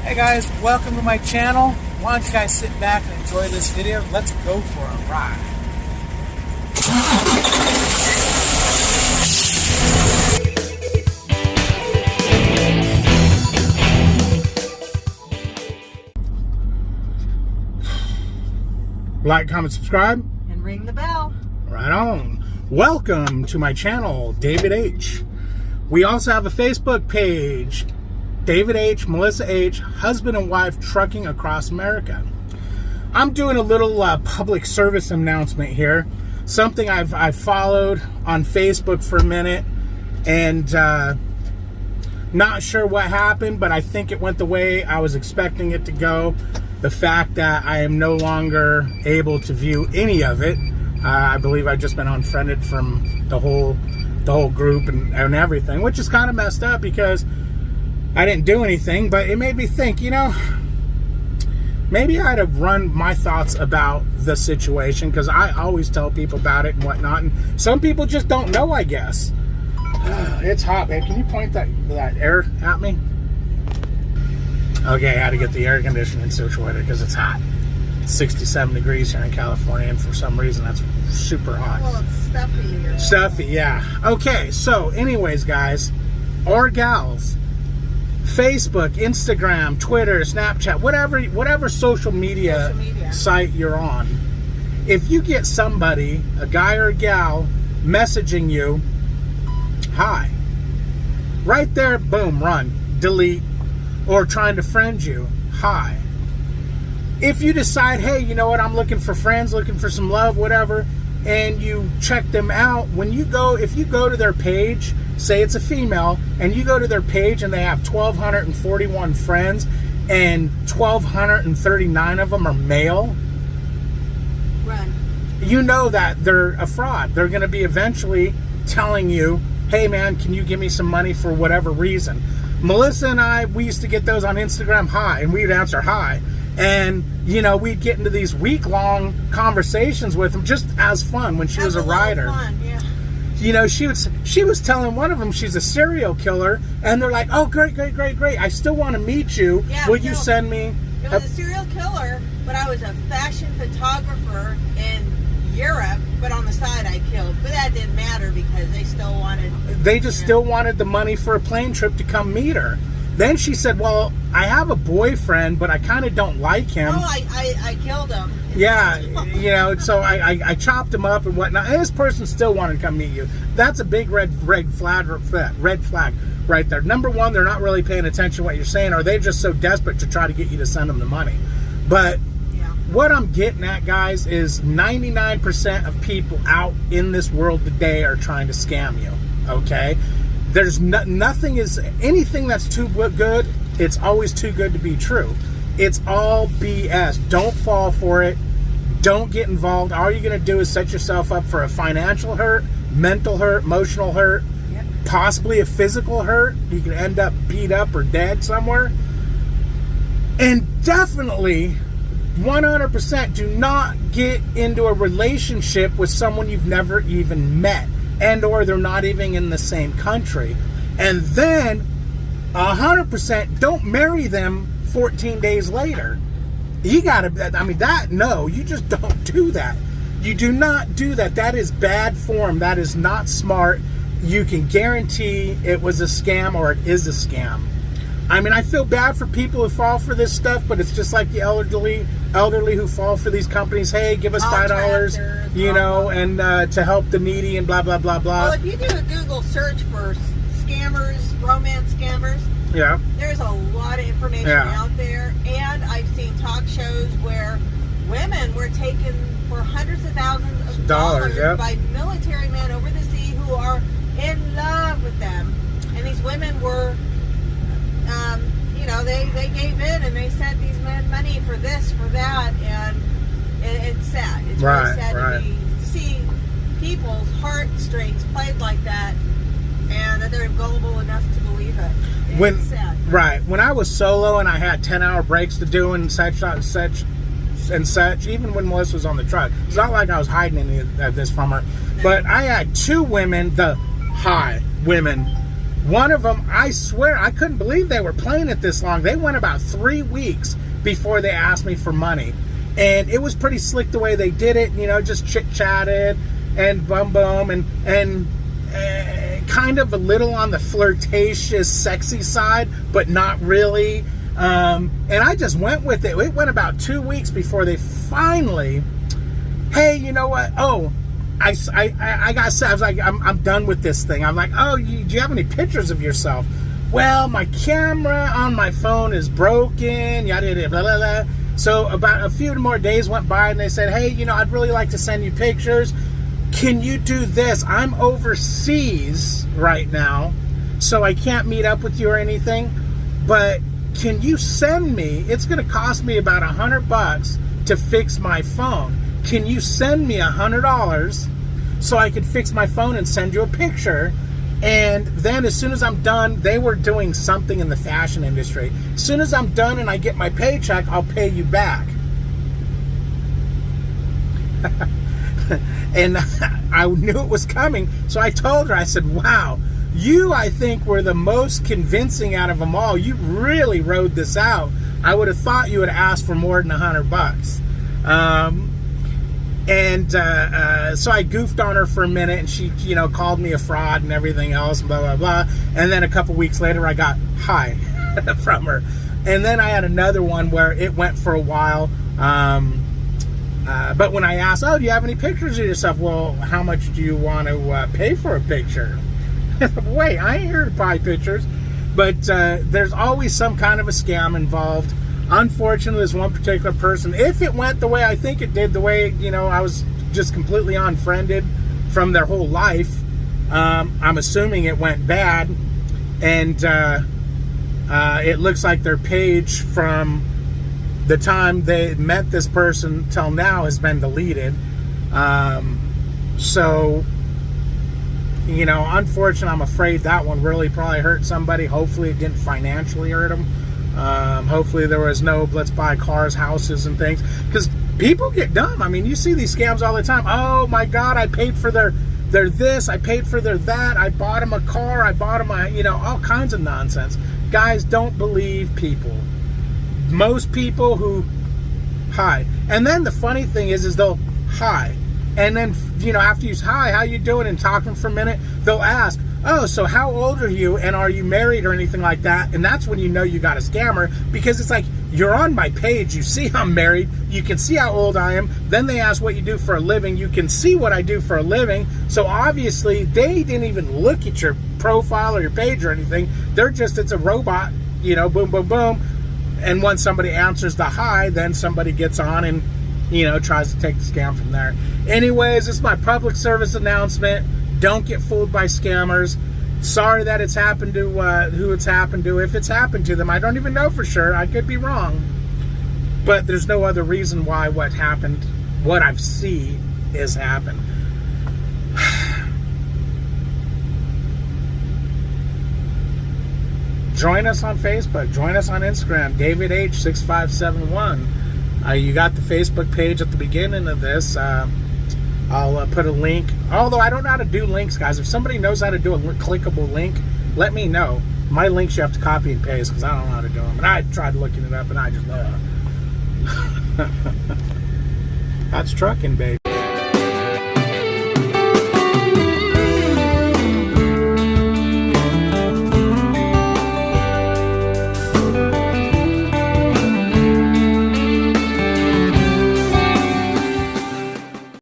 Hey guys, welcome to my channel. Why don't you guys sit back and enjoy this video? Let's go for a ride. Like, comment, subscribe. And ring the bell. Right on. Welcome to my channel, David H. We also have a Facebook page, David H, Melissa H, husband and wife trucking across America. I'm doing a little public service announcement here. Something I've followed on Facebook for a minute, and not sure what happened, but I think it went the way I was expecting it to go. The fact that I am no longer able to view any of it. I believe I've just been unfriended from the whole group and everything, which is kind of messed up because I didn't do anything, but it made me think, you know, maybe I'd have run my thoughts about the situation, because I always tell people about it and whatnot, and some people just don't know, I guess. It's hot, babe. Can you point that air at me? Okay, I had to get the air conditioning situated because it's hot. 67 degrees here in California, and for some reason that's super hot. Well, it's stuffy here. Stuffy, yeah. Okay, so anyways, guys, or gals, Facebook, Instagram, Twitter, Snapchat, whatever social media site you're on, if you get somebody, a guy or a gal, messaging you, hi, right there, boom, run, delete, or trying to friend you, hi. If you decide, hey, you know what, I'm looking for friends, looking for some love, whatever, and you check them out, if you go to their page, say it's a female, and you go to their page and they have 1,241 friends, and 1,239 of them are male, run. You know that they're a fraud. They're going to be eventually telling you, hey man, can you give me some money for whatever reason? Melissa and I, we used to get those on Instagram, hi, and we'd answer hi. And, you know, we'd get into these week-long conversations with them just as fun when she was a writer. Fun, yeah. You know, she was telling one of them she's a serial killer, and they're like, oh, great. I still want to meet you. Yeah, Will you send me? It was a serial killer, but I was a fashion photographer in Europe, but on the side I killed. But that didn't matter because they still wanted... They just still wanted the money for a plane trip to come meet her. Then she said, well, I have a boyfriend, but I kind of don't like him. Oh, I killed him. Yeah, you know, so I chopped him up and whatnot. And this person still wanted to come meet you. That's a big red flag right there. Number one, they're not really paying attention to what you're saying, or they're just so desperate to try to get you to send them the money. But what I'm getting at, guys, is 99% of people out in this world today are trying to scam you, okay? There's anything that's too good, it's always too good to be true. It's all BS. Don't fall for it. Don't get involved. All you're going to do is set yourself up for a financial hurt, mental hurt, emotional hurt, possibly a physical hurt. You can end up beat up or dead somewhere. And definitely, 100%, do not get into a relationship with someone you've never even met, and or they're not even in the same country. And then 100% don't marry them 14 days later. You gotta, you just don't do that. You do not do that. That is bad form. That is not smart. You can guarantee it was a scam, or it is a scam. I mean, I feel bad for people who fall for this stuff, but it's just like the elderly who fall for these companies. Hey, give us $5, you know, and to help the needy and blah, blah, blah, blah. Well, if you do a Google search for scammers, romance scammers, there's a lot of information out there. And I've seen talk shows where women were taken for hundreds of thousands of dollars by military men over the sea who are in love with them. And these women were... you know, they gave in and they sent these men money for this, for that, and it's sad. It's really sad to see people's heartstrings played like that, and that they're gullible enough to believe it. It's sad. Right. When I was solo and I had 10-hour breaks to do and such, even when Melissa was on the truck, it's not like I was hiding any of this from her, but I had two women, One of them, I swear, I couldn't believe they were playing it this long. They went about 3 weeks before they asked me for money. And it was pretty slick the way they did it, you know, just chit-chatted and boom, and kind of a little on the flirtatious, sexy side, but not really. And I just went with it. It went about 2 weeks before they finally, hey, you know what? Oh, I was like, I'm done with this thing. I'm like, oh, do you have any pictures of yourself? Well, my camera on my phone is broken, yada, yada, blah, blah, blah. So about a few more days went by and they said, hey, you know, I'd really like to send you pictures. Can you do this? I'm overseas right now, so I can't meet up with you or anything, but can you send me, it's going to cost me about $100 to fix my phone. Can you send me $100 so I could fix my phone and send you a picture? And then as soon as I'm done, they were doing something in the fashion industry. As soon as I'm done and I get my paycheck, I'll pay you back. And I knew it was coming, so I told her, I said, wow, you, I think, were the most convincing out of them all. You really rode this out. I would have thought you would have asked for more than $100. So I goofed on her for a minute, and she, you know, called me a fraud and everything else, blah, blah, blah. And then a couple weeks later, I got hi from her. And then I had another one where it went for a while. But when I asked, oh, do you have any pictures of yourself? Well, how much do you want to pay for a picture? Wait, I ain't here to buy pictures. But there's always some kind of a scam involved. Unfortunately, this one particular person, if it went the way I think it did, the way, you know, I was just completely unfriended from their whole life, I'm assuming it went bad. And it looks like their page from the time they met this person till now has been deleted. So, you know, unfortunately, I'm afraid that one really probably hurt somebody. Hopefully it didn't financially hurt them. Hopefully there was no let's buy cars, houses, and things. Because people get dumb. I mean, you see these scams all the time. Oh my God, I paid for their this, I paid for their that, I bought them a car, I bought them a, you know, all kinds of nonsense. Guys, don't believe people. Most people who hi. And then the funny thing is they'll hi. And then, you know, after you say, hi, how you doing? And talking for a minute, they'll ask, oh, so how old are you? And are you married or anything like that? And that's when you know you got a scammer, because it's like, you're on my page. You see I'm married. You can see how old I am. Then they ask what you do for a living. You can see what I do for a living. So obviously they didn't even look at your profile or your page or anything. They're just, it's a robot, you know, boom, boom, boom. And once somebody answers the hi, then somebody gets on and, you know, tries to take the scam from there. Anyways, this is my public service announcement. Don't get fooled by scammers. Sorry that it's happened to who it's happened to. If it's happened to them, I don't even know for sure. I could be wrong. But there's no other reason why what happened, what I've seen, is happened. Join us on Facebook. Join us on Instagram, David H6571. You got the Facebook page at the beginning of this. I'll put a link. Although I don't know how to do links, guys. If somebody knows how to do a clickable link, let me know. My links you have to copy and paste because I don't know how to do them. And I tried looking it up and I just... That's trucking, baby.